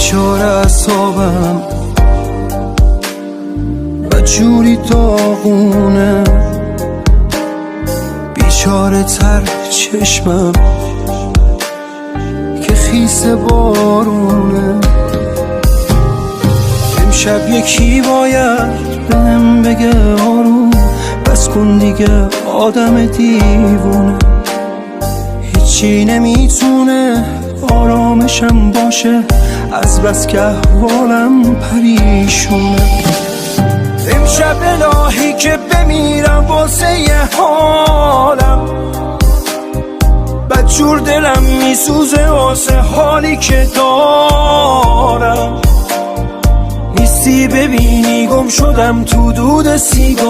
فشار اعصابم و جوری داغونه، بیچاره تر چشمم که خیس بارونه. امشب یکی باید بهم بگه آروم، بس کن دیگه آدم دیوونه. هیچی نمیتونه آرامشم باشه، از بس که احوالم پریشونه. امشب الهی که بمیرم واسه یه حالم، بدجور دلم میسوزه واسه حالی که دارم. نیستی ببینی گم شدم تو دود سیگارم.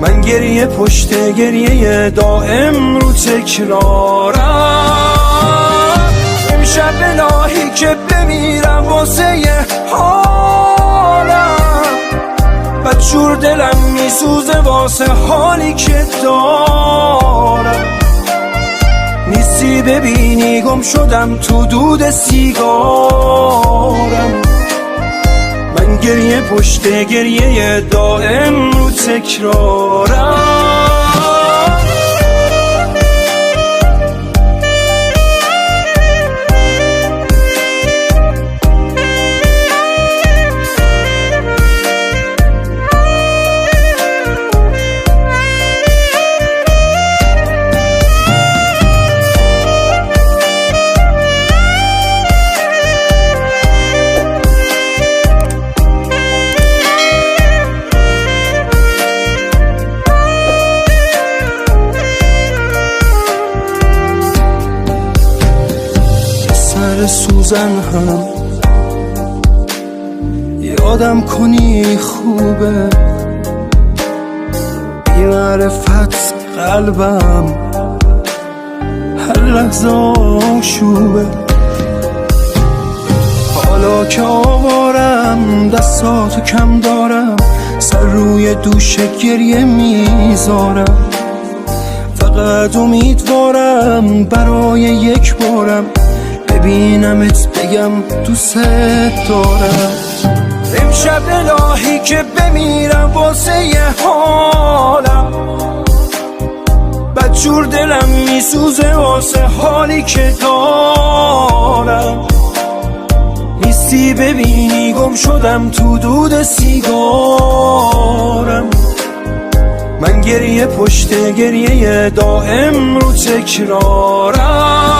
من گریه پشت گریه دائم رو تکرارم. امشب الهی که بمیرم واسه یه حالم، بدجور دلم میسوزه واسه حالی که دارم. نیستی ببینی گم شدم تو دود سیگارم. من گریه پشت گریه دائم رو تکرارم. سوزن هم یادم کنی خوبه، بی معرفت قلبم هر لحظه آشوبه. حالا که آوارم دستاتو کم دارم، سر روی دوش گریه میذارم. فقط امیدوارم برای یک بارم ببینمت بگم دوست دارم. امشب الهی که بمیرم واسه یه حالم، بدجور دلم میسوزه واسه حالی که دارم. نیستی ببینی گم شدم تو دود سیگارم. من گریه پشت گریه دائم رو تکرارم.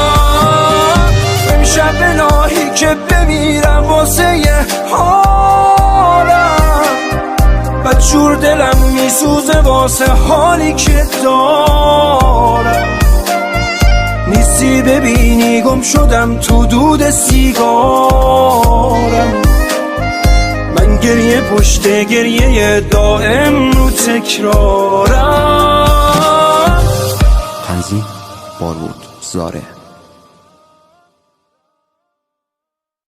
امشب الهی که بمیرم واسه یه حالم، بدجور دلم میسوزه واسه حالی که دارم. نیستی ببینی گم شدم تو دود سیگارم. من گریه پشت گریه دائم رو تکرارم. تنظیم بارود زاره.